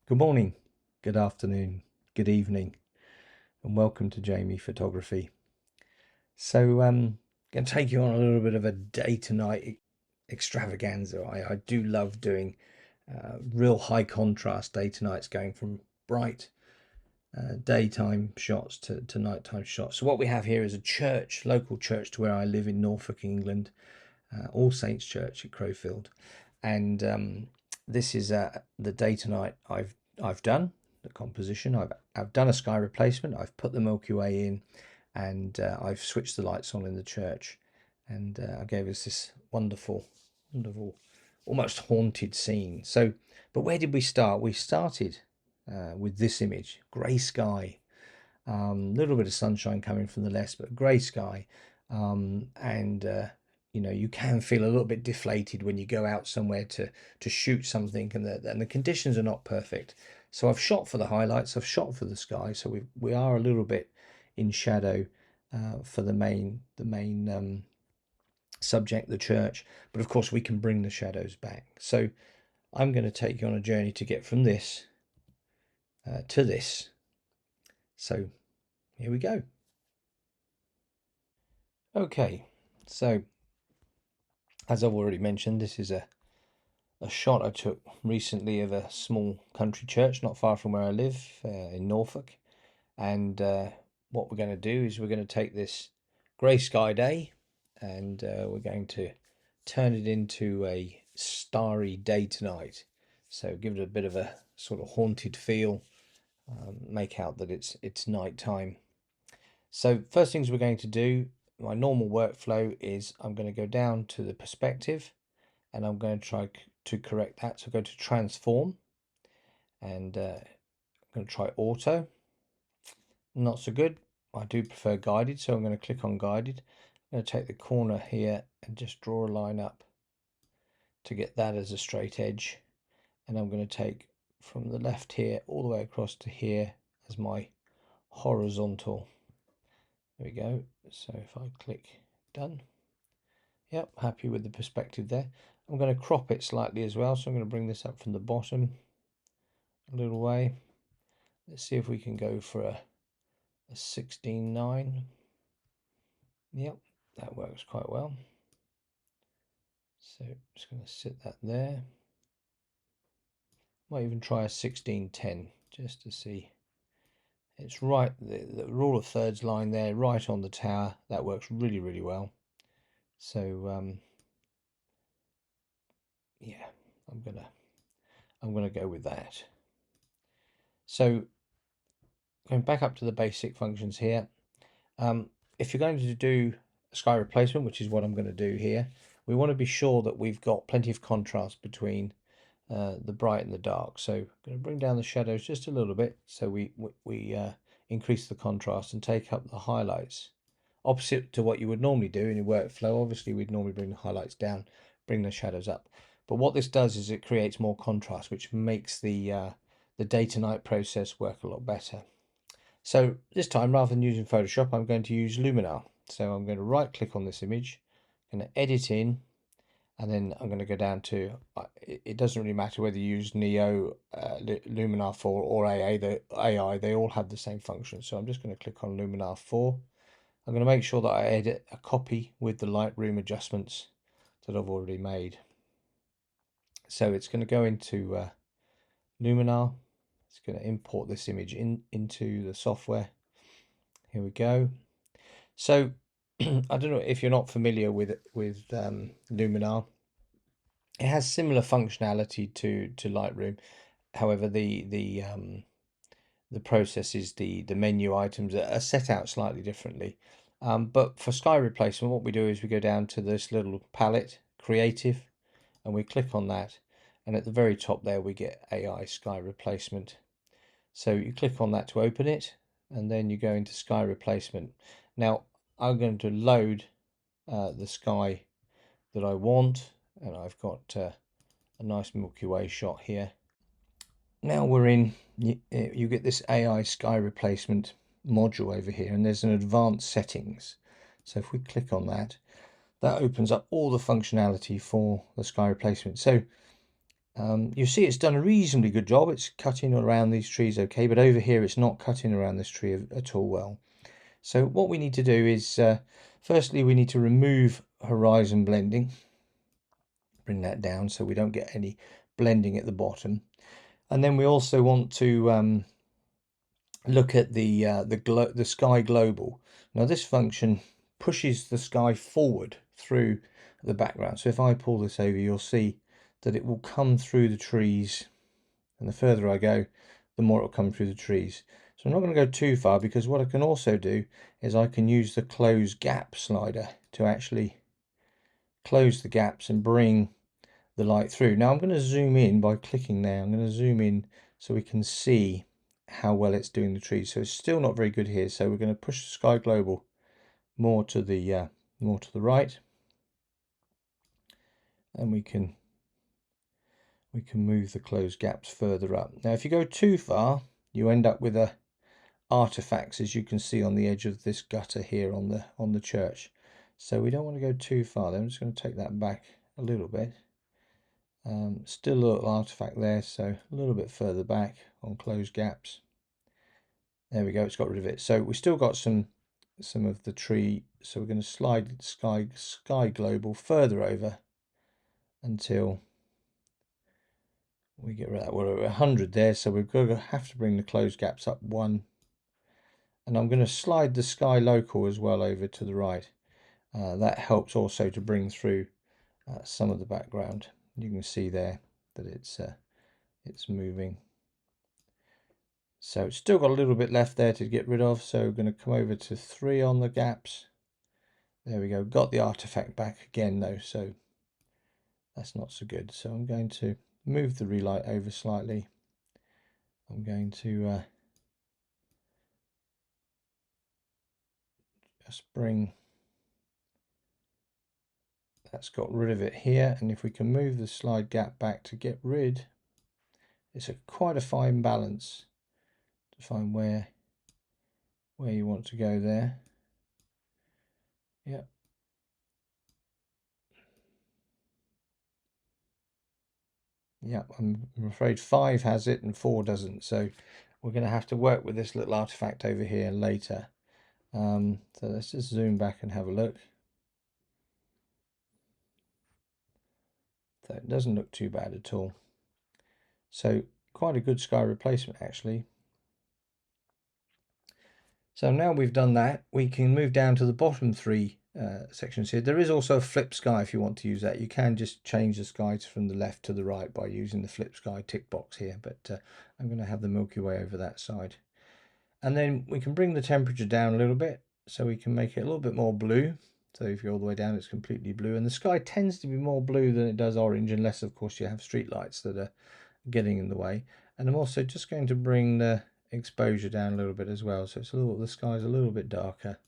Good morning, good afternoon, good evening, and welcome to Jamie Photography. So, going to take you on a little bit of a day to night extravaganza. I do love doing real high contrast day to nights, going from bright daytime shots to nighttime shots. So, what we have here is a church, local church to where I live in Norfolk, England, All Saints Church at Crowfield, and this is the day to night I've done the composition. I've done a sky replacement. I've put the Milky Way in, and I've switched the lights on in the church, and I gave us this wonderful, almost haunted scene. So, but where did we start? We started with this image, grey sky, little bit of sunshine coming from the left, but grey sky, and you know, you can feel a little bit deflated when you go out somewhere to shoot something, and the conditions are not perfect. So I've shot for the highlights, I've shot for the sky, so we are a little bit in shadow for the main subject, the church, but of course we can bring the shadows back. So I'm going to take you on a journey to get from this to this. So here we go. Okay, so as I've already mentioned, this is a shot I took recently of a small country church not far from where I live in Norfolk. And what we're going to do is we're going to take this grey sky day, and we're going to turn it into a starry day tonight. So give it a bit of a sort of haunted feel, make out that it's night time. So first things we're going to do, my normal workflow is I'm going to go down to the perspective, and I'm going to try to correct that. So go to transform, and I'm going to try auto. Not so good. I do prefer guided, so I'm going to click on guided. I'm going to take the corner here and just draw a line up to get that as a straight edge, and I'm going to take from the left here all the way across to here as my horizontal. There we go. So if I click done, yep, happy with the perspective there. I'm going to crop it slightly as well, so I'm going to bring this up from the bottom a little way. Let's see if we can go for a 16:9. Yep, that works quite well. So just going to sit that there. Might even try a 16:10 just to see. It's right, the rule of thirds line there, right on the tower. That works really, really well. So yeah, I'm gonna go with that. So going back up to the basic functions here, if you're going to do a sky replacement, which is what I'm going to do here, we want to be sure that we've got plenty of contrast between the bright and the dark. So I'm going to bring down the shadows just a little bit, so we increase the contrast and take up the highlights, opposite to what you would normally do in your workflow. Obviously we'd normally bring the highlights down, bring the shadows up, but what this does is it creates more contrast, which makes the day to night process work a lot better. So this time, rather than using Photoshop, I'm going to use Luminar. So I'm going to right click on this image, going to edit in, and then I'm going to go down to, it doesn't really matter whether you use Neo, Luminar 4 or AI, they all have the same function. So I'm just going to click on Luminar 4. I'm going to make sure that I edit a copy with the Lightroom adjustments that I've already made. So it's going to go into Luminar. It's going to import this image into the software. Here we go. So I don't know if you're not familiar with Luminar. It has similar functionality to Lightroom. However, the processes, the menu items are set out slightly differently. But for sky replacement, what we do is we go down to this little palette, Creative, and we click on that. And at the very top there, we get AI Sky Replacement. So you click on that to open it, and then you go into Sky Replacement. Now, I'm going to load the sky that I want, and I've got a nice Milky Way shot here. Now we're in, you get this AI Sky Replacement module over here, and there's an advanced settings. So if we click on that, that opens up all the functionality for the sky replacement. So You see it's done a reasonably good job. It's cutting around these trees okay, but over here it's not cutting around this tree at all well. So what we need to do is, firstly, we need to remove horizon blending. Bring that down so we don't get any blending at the bottom. And then we also want to look at the sky global. Now this function pushes the sky forward through the background. So if I pull this over, you'll see that it will come through the trees, and the further I go, the more it will come through the trees. So I'm not going to go too far, because what I can also do is I can use the close gap slider to actually close the gaps and bring the light through. Now I'm going to zoom in by clicking there. I'm going to zoom in so we can see how well it's doing the trees. So it's still not very good here. So we're going to push the sky global more to the right, and we can move the closed gaps further up. Now if you go too far, you end up with artifacts, as you can see on the edge of this gutter here on the church. So we don't want to go too far there. I'm just going to take that back a little bit. Still a little artifact there, so a little bit further back on closed gaps. There we go, it's got rid of it. So we still got some of the tree, so we're going to slide sky global further over until we get rid of that. We're at 100 there, so we're going to have to bring the closed gaps up one, and I'm going to slide the sky local as well over to the right. That helps also to bring through some of the background. You can see there that it's moving. So it's still got a little bit left there to get rid of. So we're going to come over to 3 on the gaps. There we go. Got the artifact back again though, so that's not so good. So I'm going to move the relight over slightly. I'm going to just bring, that's got rid of it here. And if we can move the slide gap back to get rid, it's quite a fine balance to find where you want to go there. Yep. Yeah, I'm afraid 5 has it and 4 doesn't, so we're going to have to work with this little artifact over here later. So let's just zoom back and have a look. So it doesn't look too bad at all. So quite a good sky replacement actually. So now we've done that, we can move down to the bottom 3 sections here. There is also a flip sky if you want to use that. You can just change the skies from the left to the right by using the flip sky tick box here, but I'm going to have the Milky Way over that side. And then we can bring the temperature down a little bit, so we can make it a little bit more blue. So if you go all the way down, it's completely blue. And the sky tends to be more blue than it does orange, unless of course you have street lights that are getting in the way. And I'm also just going to bring the exposure down a little bit as well, so it's the sky's a little bit darker.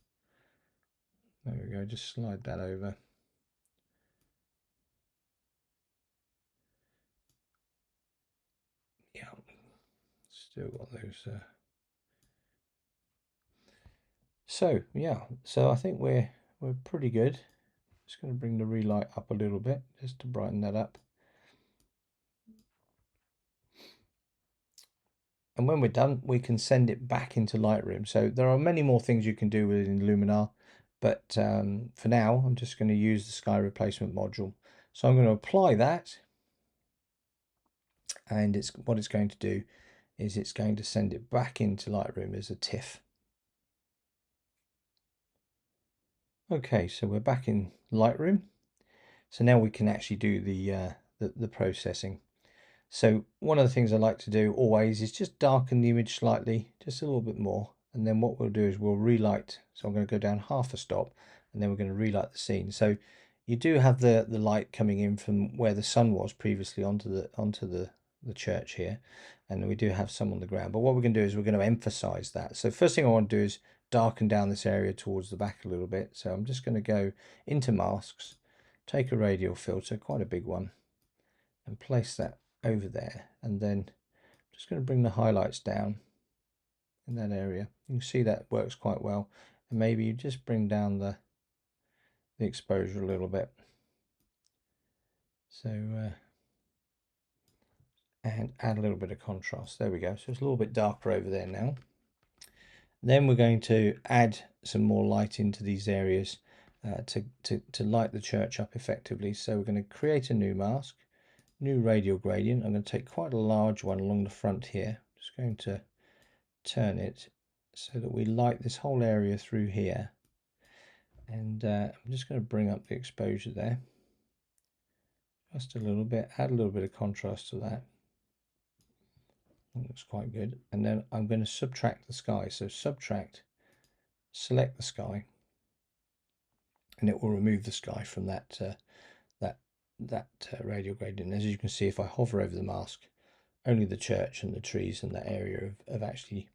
There we go, just slide that over. Yeah, still got those. So yeah, so I think we're pretty good. Just going to bring the relight up a little bit just to brighten that up. And when we're done, we can send it back into Lightroom. So there are many more things you can do within Luminar, but for now, I'm just going to use the sky replacement module. So I'm going to apply that, and what it's going to do is it's going to send it back into Lightroom as a TIFF. Okay, so we're back in Lightroom. So now we can actually do the processing. So one of the things I like to do always is just darken the image slightly, just a little bit more. And then what we'll do is we'll relight. So I'm going to go down half a stop, and then we're going to relight the scene. So you do have the light coming in from where the sun was previously onto the church here. And we do have some on the ground. But what we're going to do is we're going to emphasize that. So first thing I want to do is darken down this area towards the back a little bit. So I'm just going to go into masks, take a radial filter, quite a big one, and place that over there, and then I'm just going to bring the highlights down in that area. You can see that works quite well, and maybe you just bring down the exposure a little bit. So and add a little bit of contrast. There we go. So it's a little bit darker over there now. Then we're going to add some more light into these areas to light the church up effectively. So we're going to create a new mask, new radial gradient. I'm going to take quite a large one along the front here. Just going to turn it so that we light this whole area through here. And I'm just going to bring up the exposure there just a little bit, add a little bit of contrast to that. That looks quite good. And then I'm going to subtract the sky. So subtract, select the sky, and it will remove the sky from that radial gradient. As you can see, if I hover over the mask, only the church and the trees and that area of actually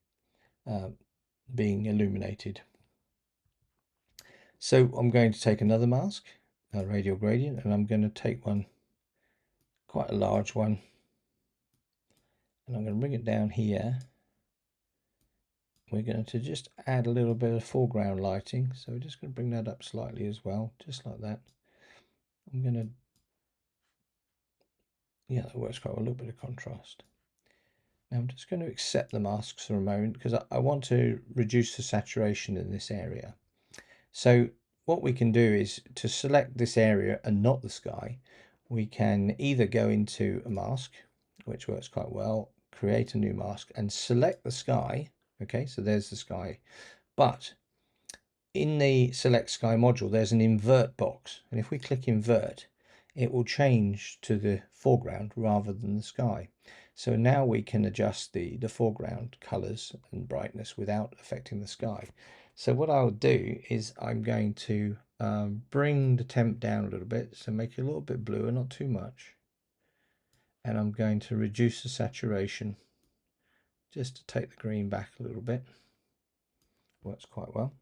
being illuminated. So I'm going to take another mask, a radial gradient, and I'm going to take one, quite a large one, and I'm going to bring it down here. We're going to just add a little bit of foreground lighting, so we're just going to bring that up slightly as well, just like that. I'm going to, yeah, that works quite well, a little bit of contrast. Now I'm just going to accept the masks for a moment because I want to reduce the saturation in this area. So what we can do is to select this area and not the sky, we can either go into a mask, which works quite well, create a new mask and select the sky. Okay, so there's the sky. But in the select sky module, there's an invert box. And if we click invert, it will change to the foreground rather than the sky. So now we can adjust the foreground colors and brightness without affecting the sky. So what I'll do is I'm going to bring the temp down a little bit, so make it a little bit bluer, not too much. And I'm going to reduce the saturation just to take the green back a little bit. Works quite well.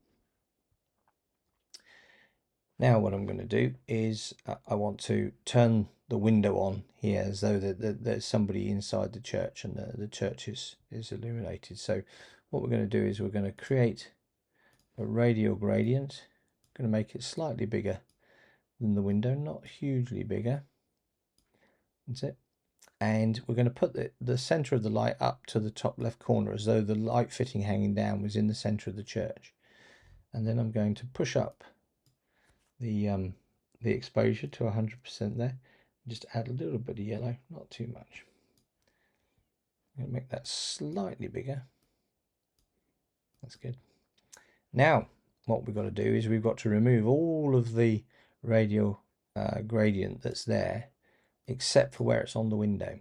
Now what I'm going to do is I want to turn the window on here as though there's somebody inside the church and the church is illuminated. So what we're going to do is we're going to create a radial gradient. I'm going to make it slightly bigger than the window, not hugely bigger. That's it. And we're going to put the center of the light up to the top left corner as though the light fitting hanging down was in the center of the church. And then I'm going to push up the exposure to 100% there. Just add a little bit of yellow, not too much. I'm going to make that slightly bigger. That's good. Now what we've got to do is we've got to remove all of the radial gradient that's there except for where it's on the window.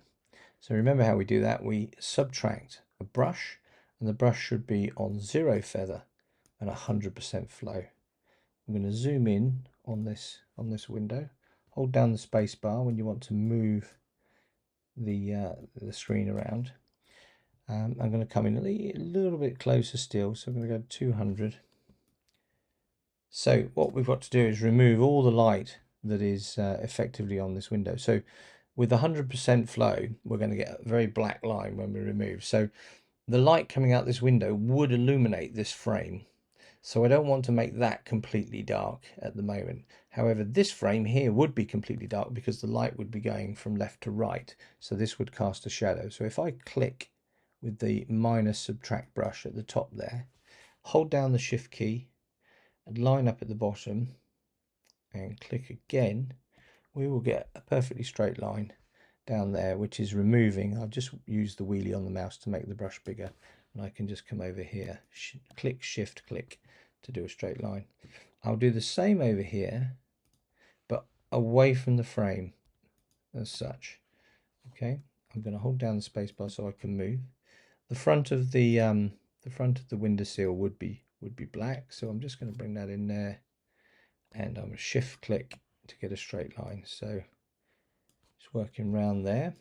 So remember how we do that. We subtract a brush, and the brush should be on 0 feather and 100% flow. I'm going to zoom in on this window. Hold down the space bar when you want to move the screen around. I'm going to come in a little bit closer still, so I'm going to go to 200. So what we've got to do is remove all the light that is effectively on this window. So with 100% flow, we're going to get a very black line when we remove. So the light coming out this window would illuminate this frame. So I don't want to make that completely dark at the moment. However, this frame here would be completely dark because the light would be going from left to right. So this would cast a shadow. So if I click with the minus subtract brush at the top there, hold down the shift key and line up at the bottom and click again, we will get a perfectly straight line down there, which is removing. I've just used the wheelie on the mouse to make the brush bigger, and I can just come over here, click shift click to do a straight line. I'll do the same over here, but away from the frame as such. Okay, I'm going to hold down the space bar so I can move. The front of the windowsill would be black, so I'm just going to bring that in there, and I'm going to shift click to get a straight line. So it's working round there,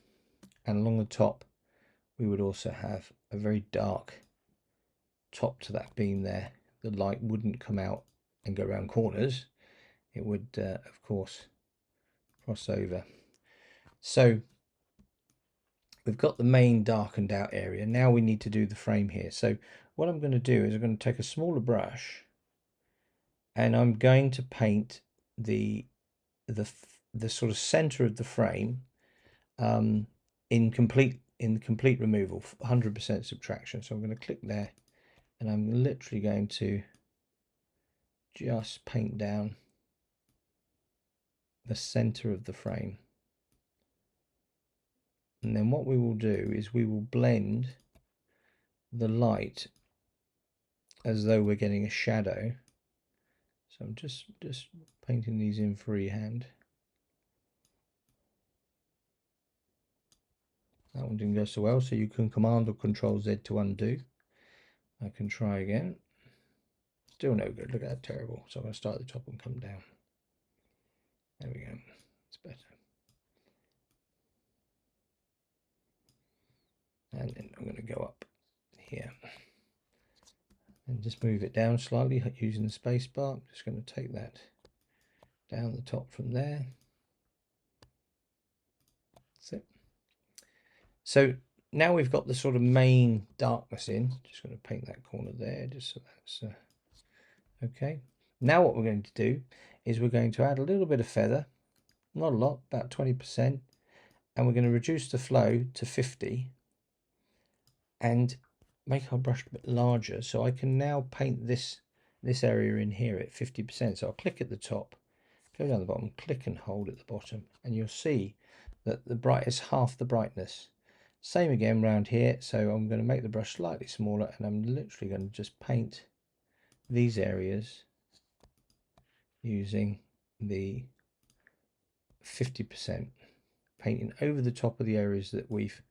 and along the top we would also have a very dark top to that beam there. The light wouldn't come out and go around corners. It would of course cross over. So we've got the main darkened out area. Now we need to do the frame here. So what I'm going to do is I'm going to take a smaller brush, and I'm going to paint the sort of center of the frame in complete removal, 100% subtraction. So I'm going to click there, and I'm literally going to just paint down the center of the frame. And then what we will do is we will blend the light as though we're getting a shadow. So I'm just painting these in freehand. That one didn't go so well, so you can Command or Control Z to undo. I can try again. Still no good. Look at that, terrible. So I'm going to start at the top and come down. There we go. It's better. And then I'm going to go up here and just move it down slightly using the space bar. I'm just going to take that down the top from there. That's it. So now we've got the sort of main darkness in. Just going to paint that corner there, just so that's okay. Now what we're going to do is we're going to add a little bit of feather, not a lot, about 20%, and we're going to reduce the flow to 50 and make our brush a bit larger, so I can now paint this area in here at 50%. So I'll click at the top, go down the bottom, click and hold at the bottom, and you'll see that the bright is half the brightness. Same again round here. So I'm going to make the brush slightly smaller, and I'm literally going to just paint these areas using the 50%, painting over the top of the areas that we've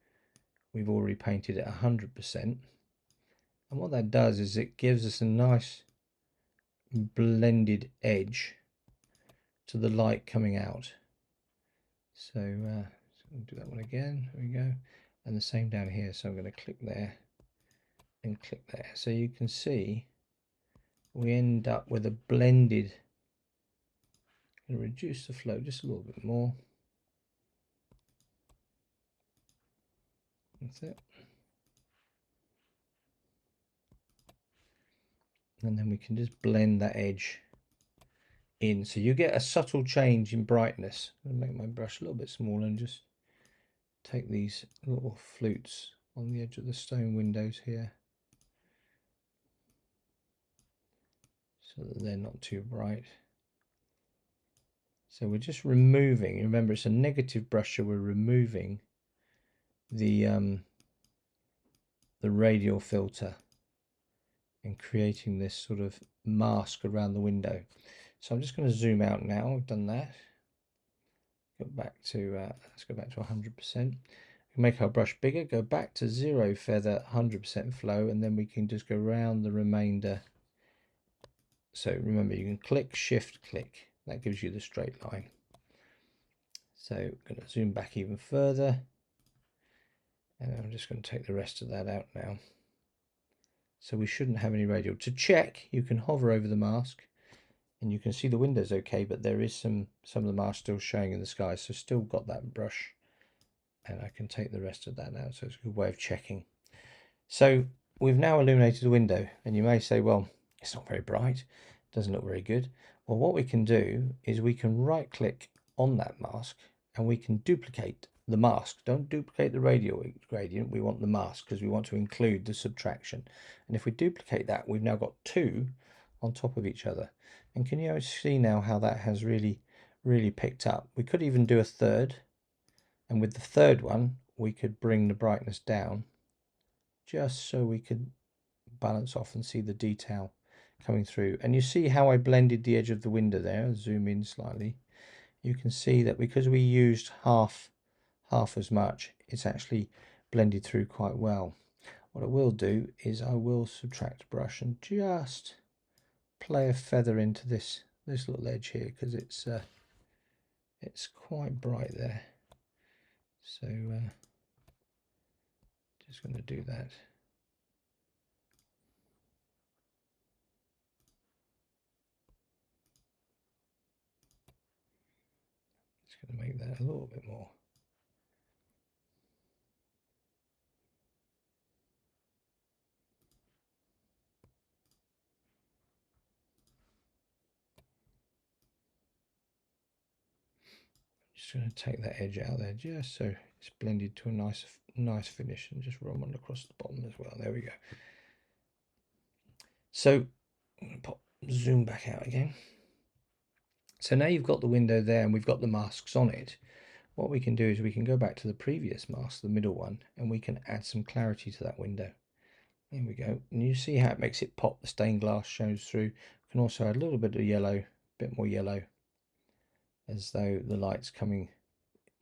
already painted at 100%. And what that does is it gives us a nice blended edge to the light coming out. So do that one again. There we go. And the same down here. So I'm going to click there and click there. So you can see we end up with a blended. I'm going to reduce the flow just a little bit more. That's it. And then we can just blend that edge in, so you get a subtle change in brightness. I'm going to make my brush a little bit smaller and just take these little flutes on the edge of the stone windows here so that they're not too bright. So we're just removing, remember it's a negative brush, so we're removing the radial filter and creating this sort of mask around the window. So I'm just going to zoom out now. I've done that. Go back to let's go back to 100%. Make our brush bigger, go back to 0 feather, 100% flow, and then we can just go around the remainder. So remember, you can click, shift, click. That gives you the straight line. So I'm going to zoom back even further, and I'm just going to take the rest of that out now. So we shouldn't have any radial. To check, you can hover over the mask, and you can see the window's okay, but there is some of the mask still showing in the sky, so still got that brush. And I can take the rest of that out, so it's a good way of checking. So we've now illuminated the window, and you may say, well, it's not very bright, it doesn't look very good. Well, what we can do is we can right click on that mask and we can duplicate the mask. Don't duplicate the radial gradient, we want the mask because we want to include the subtraction. And if we duplicate that, we've now got two on top of each other. And can you see now how that has really picked up? We could even do a third. And with the third one, we could bring the brightness down just so we could balance off and see the detail coming through. And you see how I blended the edge of the window there. I'll zoom in slightly. You can see that because we used half as much, it's actually blended through quite well. What I will do is I will subtract brush and just play a feather into this little edge here, because it's quite bright there. So just going to do that. Just going to make that a little bit more. Just going to take that edge out there just so it's blended to a nice finish, and just run one across the bottom as well. There we go. So I'm going to zoom back out again. So now you've got the window there and we've got the masks on it. What we can do is we can go back to the previous mask, the middle one, and we can add some clarity to that window. There we go. And you see how it makes it pop. The stained glass shows through. We can also add a little bit of yellow, a bit more yellow, as though the light's coming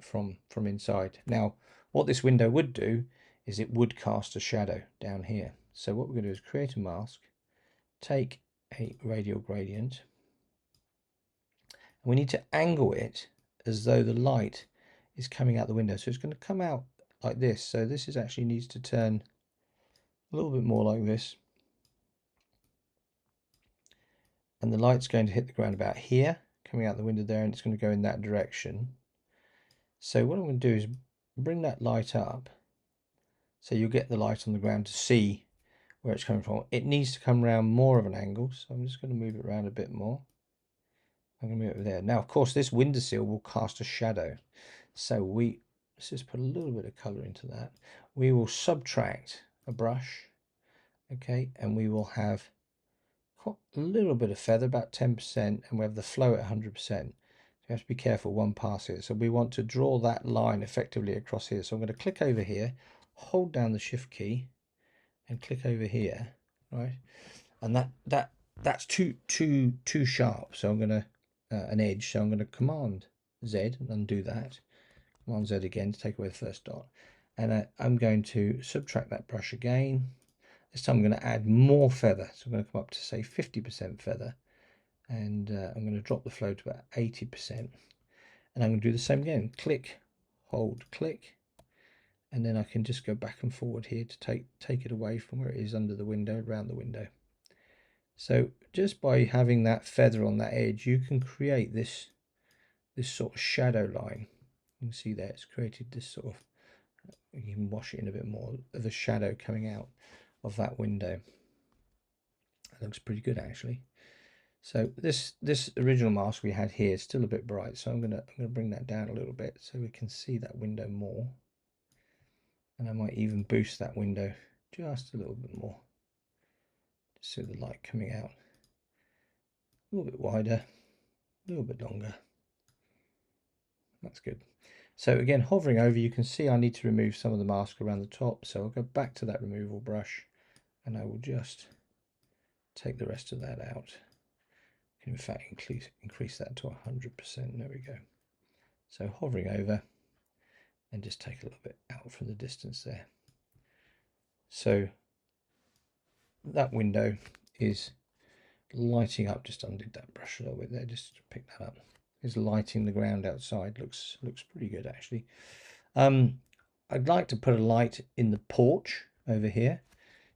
from inside. Now, what this window would do is it would cast a shadow down here. So what we're going to do is create a mask, take a radial gradient, and we need to angle it as though the light is coming out the window. So it's going to come out like this. So this is actually needs to turn a little bit more like this. And the light's going to hit the ground about here, coming out the window there, and it's going to go in that direction. So what I'm going to do is bring that light up so you'll get the light on the ground to see where it's coming from. It needs to come around more of an angle, so I'm just going to move it around a bit more. I'm going to move it there. Now, of course, this windowsill will cast a shadow. So let's just put a little bit of colour into that. We will subtract a brush, okay, and we will have a little bit of feather, about 10%, and we have the flow at 100%. You have to be careful one pass here. So we want to draw that line effectively across here. So I'm going to click over here, hold down the shift key, and click over here, right? And that's too sharp. So I'm going to an edge. So I'm going to Command Z and undo that. Command Z again to take away the first dot. And I'm going to subtract that brush again. This time I'm going to add more feather. So I'm going to come up to say 50% feather. And I'm going to drop the flow to about 80%. And I'm going to do the same again. Click, hold, click. And then I can just go back and forward here to take it away from where it is under the window, around the window. So just by having that feather on that edge, you can create this sort of shadow line. You can see there it's created this sort of, you can wash it in a bit more of a shadow coming out of that window. It looks pretty good actually. So this original mask we had here is still a bit bright, so I'm gonna bring that down a little bit so we can see that window more. And I might even boost that window just a little bit more to see the light coming out. A little bit wider, a little bit longer. That's good. So again, hovering over, you can see I need to remove some of the mask around the top. So I'll go back to that removal brush and I will just take the rest of that out. In fact, increase that to 100%. There we go. So hovering over and just take a little bit out from the distance there. So that window is lighting up. Just undid that brush a little bit there just to pick that up. Is lighting the ground outside. Looks pretty good actually. I'd like to put a light in the porch over here.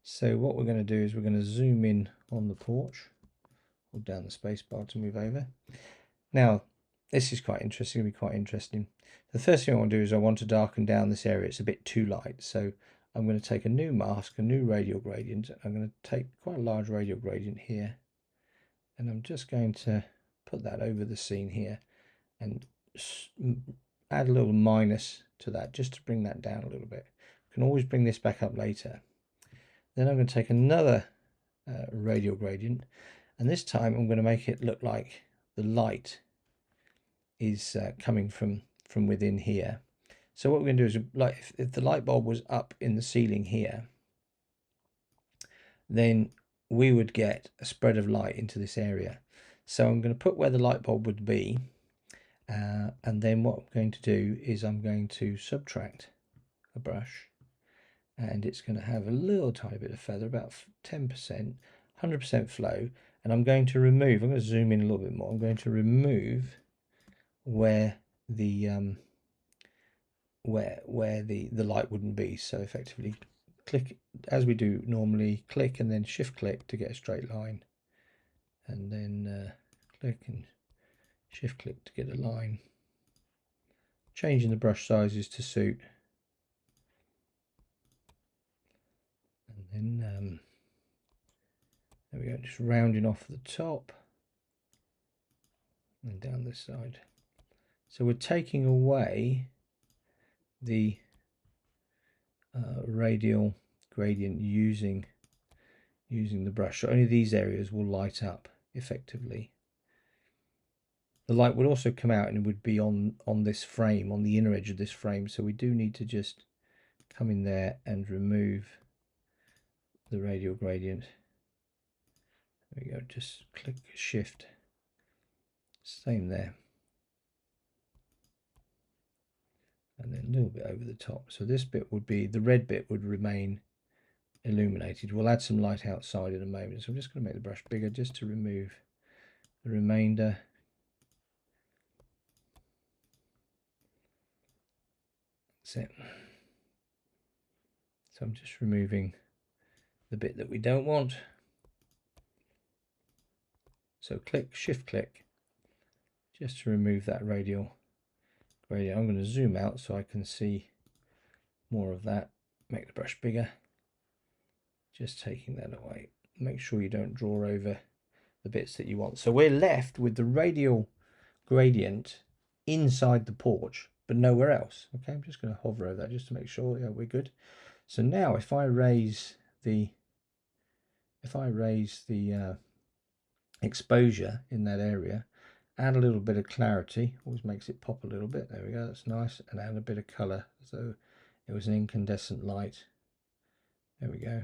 So what we're going to do is we're going to zoom in on the porch. Hold down the space bar to move over. Now, this is quite interesting. It'll be quite interesting. The first thing I want to do is I want to darken down this area. It's a bit too light. So I'm going to take a new mask, a new radial gradient. I'm going to take quite a large radial gradient here. And I'm just going to put that over the scene here and add a little minus to that just to bring that down a little bit. You can always bring this back up later. Then I'm going to take another radial gradient, and this time I'm going to make it look like the light is coming from within here. So what we're going to do is, like if the light bulb was up in the ceiling here, then we would get a spread of light into this area. So I'm going to put where the light bulb would be, and then what I'm going to do is I'm going to subtract a brush, and it's going to have a little tiny bit of feather, about 10%, 100% flow, and I'm going to remove, I'm going to zoom in a little bit more, I'm going to remove where the the light wouldn't be. So effectively click, as we do normally, click and then shift click to get a straight line, and then click and shift click to get a line, changing the brush sizes to suit, and then there we go, just rounding off the top and down this side. So we're taking away the radial gradient using the brush. So only these areas will light up effectively. The light would also come out and it would be on this frame, on the inner edge of this frame. So we do need to just come in there and remove the radial gradient. There we go, just click shift, same there. And then a little bit over the top. So this bit would be, the red bit would remain illuminated. We'll add some light outside in a moment. So I'm just going to make the brush bigger just to remove the remainder. That's it. So I'm just removing the bit that we don't want. So click, shift click, just to remove that radial gradient. I'm going to zoom out so I can see more of that. Make the brush bigger. Just taking that away. Make sure you don't draw over the bits that you want. So we're left with the radial gradient inside the porch, but nowhere else. Okay, I'm just going to hover over that just to make sure, yeah, we're good. So now if I raise the exposure in that area, add a little bit of clarity, always makes it pop a little bit. There we go, that's nice. And add a bit of color, so it was an incandescent light. There we go,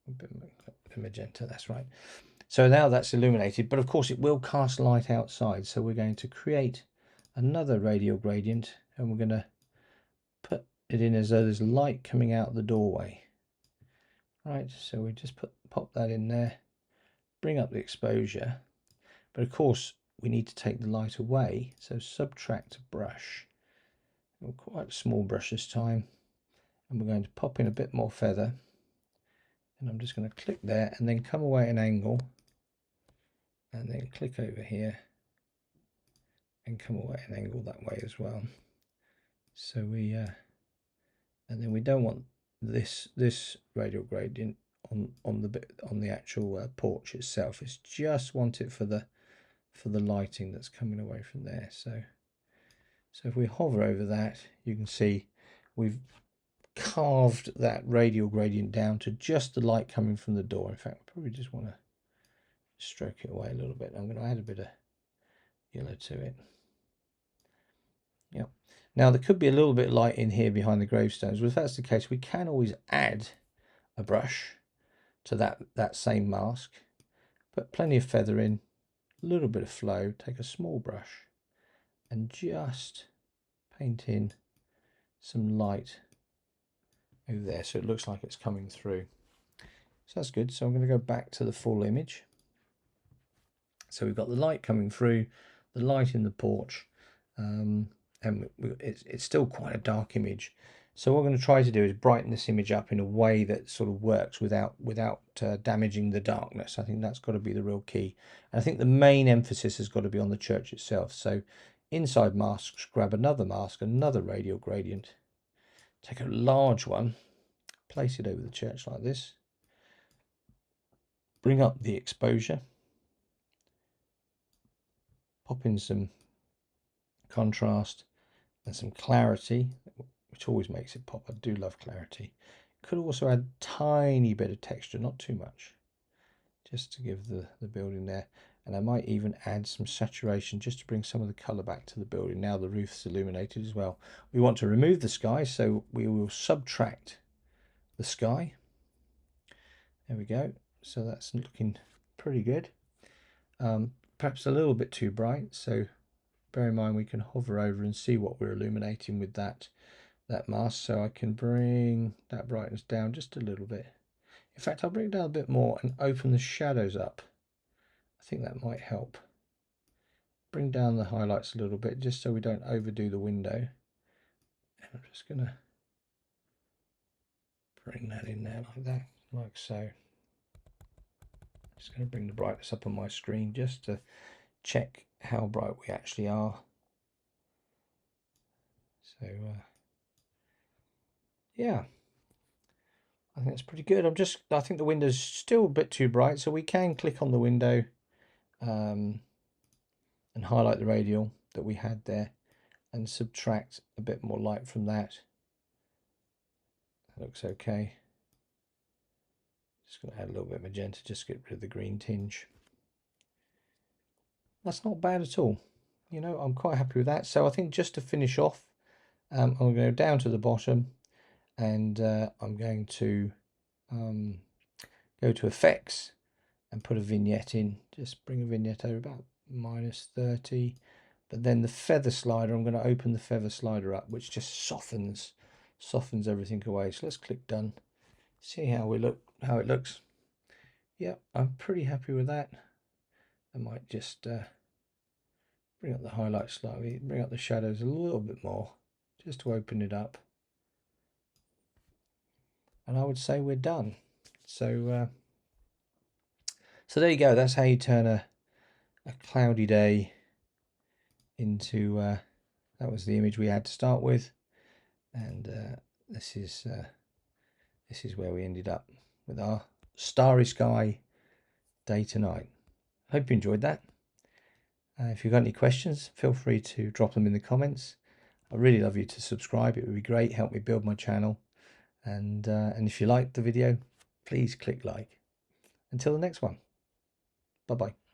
a bit of magenta, that's right. So now that's illuminated, but of course it will cast light outside. So we're going to create another radial gradient and we're going to put it in as though there's light coming out the doorway. Right, so we just pop that in there, bring up the exposure, but of course we need to take the light away. So subtract a brush, quite a small brush this time, and we're going to pop in a bit more feather. And I'm just going to click there and then come away at an angle and then click over here and come away at an angle that way as well. So we and then we don't want this radial gradient on the actual porch itself. It's just want it for the lighting that's coming away from there. So if we hover over that, you can see we've carved that radial gradient down to just the light coming from the door. In fact, I probably just want to stroke it away a little bit. I'm going to add a bit of yellow to it. Yeah. Now there could be a little bit of light in here behind the gravestones. Well, if that's the case, we can always add a brush to that same mask. Put plenty of feather in, a little bit of flow, take a small brush and just paint in some light over there so it looks like it's coming through. So that's good. So I'm going to go back to the full image. So we've got the light coming through, the light in the porch, and it's still quite a dark image. So what we're going to try to do is brighten this image up in a way that sort of works without damaging the darkness. I think that's got to be the real key. And I think the main emphasis has got to be on the church itself. So inside masks, grab another mask, another radial gradient, take a large one, place it over the church like this, bring up the exposure, pop in some contrast and some clarity, which always makes it pop. I do love clarity. Could also add a tiny bit of texture, not too much, just to give the building there. And I might even add some saturation just to bring some of the color back to the building. Now the roof's illuminated as well. We want to remove the sky, so we will subtract the sky. There we go. So that's looking pretty good. Perhaps a little bit too bright, so bear in mind we can hover over and see what we're illuminating with that mask. So I can bring that brightness down just a little bit. In fact, I'll bring it down a bit more and open the shadows up. I think that might help. Bring down the highlights a little bit just so we don't overdo the window. And I'm just going to bring that in there like that, like so. Just going to bring the brightness up on my screen just to check how bright we actually are. So yeah, I think that's pretty good. I think the window's still a bit too bright, so we can click on the window and highlight the radial that we had there and subtract a bit more light from that. That looks okay. Just going to add a little bit of magenta, just get rid of the green tinge. That's not bad at all. You know, I'm quite happy with that. So I think just to finish off, I'm going to go down to the bottom, and I'm going to go to effects and put a vignette in. Just bring a vignette over about -30. But then the feather slider, I'm going to open the feather slider up, which just softens everything away. So let's click done. See how it looks. Yeah, I'm pretty happy with that. I might just bring up the highlights slightly, bring up the shadows a little bit more, just to open it up. And I would say we're done. So so there you go. That's how you turn a cloudy day into that was the image we had to start with, and this is where we ended up with our starry sky day to night. Hope you enjoyed that. If you've got any questions, feel free to drop them in the comments. I'd really love you to subscribe. It would be great, help me build my channel. And if you liked the video, please click like. Until the next one, bye bye.